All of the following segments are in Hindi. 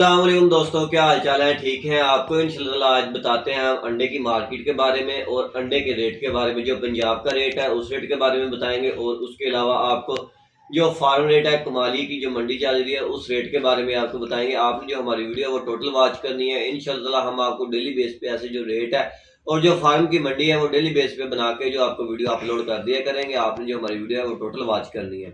अस्सलामुअलैकुम दोस्तों, क्या हाल चाल है? ठीक है। आपको इंशाल्लाह आज बताते हैं हम अंडे की मार्केट के बारे में और अंडे के रेट के बारे में। जो पंजाब का रेट है उस रेट के बारे में बताएंगे और उसके अलावा आपको जो फार्म रेट है कमाली की जो मंडी चल रही है उस रेट के बारे में आपको बताएंगे। आपने जो हमारी वीडियो है वो टोटल वॉच करनी है। इंशाल्लाह हम आपको डेली बेस पे ऐसे जो रेट है और जो फार्म की मंडी है वो डेली बेस पे बना के जो आपको वीडियो अपलोड कर दिया करेंगे। आपने जो हमारी वीडियो है वो टोटल वॉच करनी है।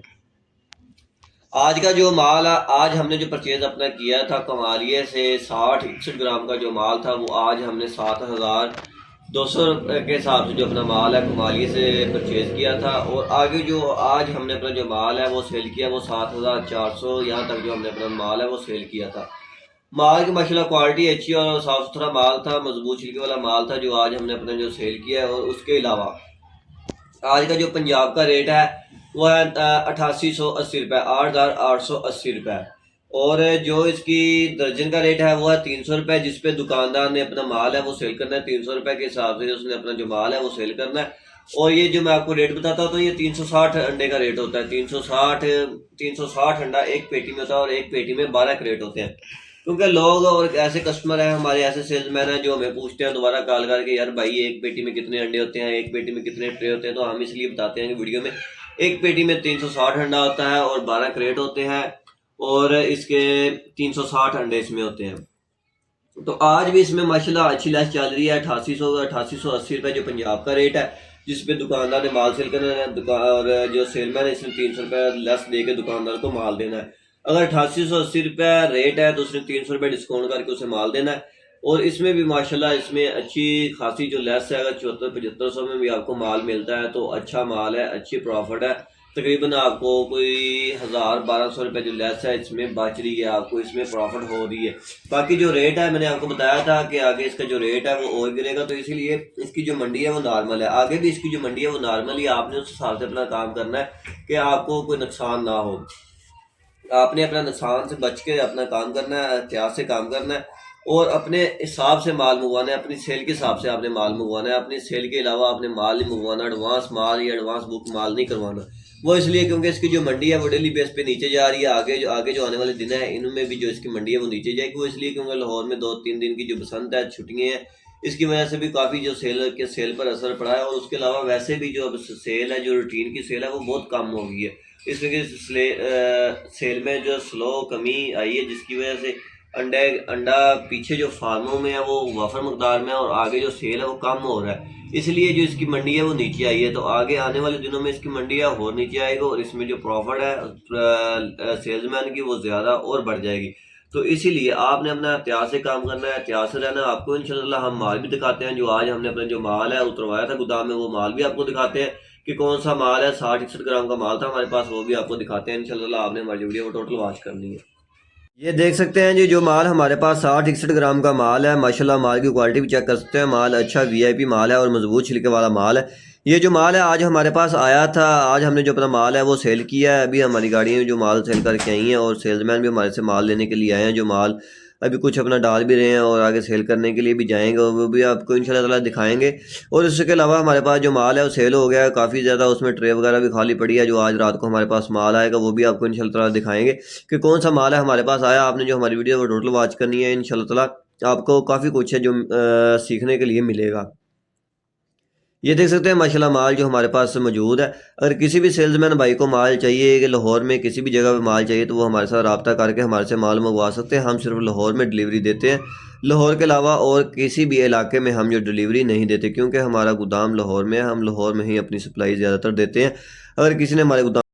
आज का जो माल है, आज हमने जो परचेज अपना किया था कमालिए से 60-61 ग्राम का जो माल था वो आज हमने 7,200 रुपये के हिसाब से जो अपना माल है कमालिए से परचेज किया था। और आगे जो आज हमने अपना जो माल है वो सेल किया वो 7,400 यहाँ तक जो हमने अपना माल है वो सेल किया था। माल की माशाल्लाह क्वालिटी अच्छी और साफ़ सुथरा माल था, मजबूत छिलके वाला माल था जो आज हमने अपना जो सेल किया है। और उसके अलावा आज का जो पंजाब का रेट है वो है 8880 रुपये, 8,880 रुपये। और जो इसकी दर्जन का रेट है वो है 300 रुपये, जिसपे दुकानदार ने अपना माल है वो सेल करना है 300 रुपये के हिसाब से उसने अपना जो माल है वो सेल करना है। और ये जो मैं आपको रेट बताता हूँ तो ये 360 अंडे का रेट होता है। 360 अंडा एक पेटी में होता है और एक पेटी में 12 क्रेट होते हैं। क्योंकि लोग और ऐसे कस्टमर हैं हमारे, ऐसे सेल्समैन हैं जो हमें पूछते हैं दोबारा कॉल करके, यार भाई एक पेटी में कितने अंडे होते हैं, एक पेटी में कितने ट्रे होते हैं। तो हम इसलिए बताते हैं कि वीडियो में एक पेटी में 360 अंडा होता है और 12 क्रेट होते हैं और इसके 360 अंडे इसमें होते हैं। तो आज भी इसमें माशाल्लाह अच्छी लैस चल रही है। 8880 रुपये जो पंजाब का रेट है जिसपे दुकानदार ने माल सेल करना है और जो सेलमैन है इसने 300 रुपये लेस दे के दुकानदार को माल देना है। अगर 8880 रुपये रेट है तो उसने 300 रुपये डिस्काउंट करके उसे माल देना है। और इसमें भी माशाल्लाह इसमें अच्छी खासी जो लेस है, अगर 7400-7500 में भी आपको माल मिलता है तो अच्छा माल है, अच्छी प्रॉफिट है। तकरीबन आपको कोई 1000-1200 रुपये जो लेस है इसमें बच रही है, आपको इसमें प्रॉफिट हो रही है। बाकी जो रेट है मैंने आपको बताया था कि आगे इसका जो रेट है वो और गिरेगा, तो इसीलिए इसकी जो मंडी है वो नॉर्मल है। आगे भी इसकी जो मंडी है वो नॉर्मल ही, आपने उस हिसाब से अपना काम करना है कि आपको कोई नुकसान ना हो। आपने अपना नुकसान से बच के अपना काम करना है, एहतियात से काम करना है और अपने हिसाब से माल मंगवाना है, अपनी सेल के हिसाब से आपने माल मंगवाना है। अपनी सेल के अलावा आपने माल नहीं मंगवाना, एडवांस माल या एडवांस बुक माल नहीं करवाना। वो इसलिए क्योंकि इसकी जो मंडी है वो डेली बेस पे नीचे जा रही है। आगे जो आने वाले दिन है इनमें भी जो इसकी मंडी है वो नीचे जाएगी। वो इसलिए क्योंकि लाहौर में 2-3 दिन की जो बसंत है, छुट्टियाँ हैं, इसकी वजह से भी काफ़ी जो सेल पर असर पड़ा है। और उसके अलावा वैसे भी जो अब सेल है, जो रूटीन की सेल है वो बहुत कम हो गई है। इस वजह से सेल में जो स्लो कमी आई है जिसकी वजह से अंडा पीछे जो फार्मों में है वो वाफर मकदार में है और आगे जो सेल है वो कम हो रहा है। इसलिए जो इसकी मंडी है वो नीचे आई है। तो आगे आने वाले दिनों में इसकी मंडी है और नीचे आएगा और इसमें जो प्रॉफिट है सेल्समैन की वो ज़्यादा और बढ़ जाएगी। तो इसीलिए आपने अपना एहतियात से काम करना है, एहतियात से रहना है। आपको इंशाल्लाह हम माल भी दिखाते हैं, जो आज हमने अपना जो माल है उतरवाया था गोदाम में वो माल भी आपको दिखाते हैं कि कौन सा माल है। 60-61 ग्राम का माल था हमारे पास, वो भी आपको दिखाते हैं इंशाल्लाह। आपने हमारी वीडियो को टोटल वॉच करनी है। ये देख सकते हैं जी, जो माल हमारे पास 60-61 ग्राम का माल है, माशाल्लाह माल की क्वालिटी भी चेक कर सकते हैं। माल अच्छा वीआईपी माल है और मजबूत छिलके वाला माल है। ये जो माल है आज हमारे पास आया था, आज हमने जो अपना माल है वो सेल किया है। अभी हमारी गाड़ियाँ जो माल सेल करके आई हैं और सेल्समैन भी हमारे से माल लेने के लिए आए हैं। जो माल अभी कुछ अपना डाल भी रहे हैं और आगे सेल करने के लिए भी जाएंगे और वो भी आपको इंशाल्लाह ताला दिखाएंगे। और इसके अलावा हमारे पास जो माल है वो सेल हो गया है काफ़ी ज़्यादा, उसमें ट्रे वगैरह भी खाली पड़ी है। जो आज रात को हमारे पास माल आएगा वो भी आपको इंशाल्लाह ताला दिखाएंगे कि कौन सा माल है हमारे पास आया। आपने जो हमारी वीडियो वो टोटल वॉच करनी है, इंशाल्लाह ताला आपको काफ़ी कुछ है जो सीखने के लिए मिलेगा। ये देख सकते हैं माशाल्लाह माल जो हमारे पास मौजूद है। अगर किसी भी सेल्समैन भाई को माल चाहिए कि लाहौर में किसी भी जगह पे माल चाहिए तो वो हमारे साथ रब्ता करके हमारे से माल मंगवा सकते हैं। हम सिर्फ लाहौर में डिलीवरी देते हैं, लाहौर के अलावा और किसी भी इलाके में हम जो डिलीवरी नहीं देते, क्योंकि हमारा गोदाम लाहौर में है। हम लाहौर में ही अपनी सप्लाई ज़्यादातर देते हैं। अगर किसी ने हमारे गोदाम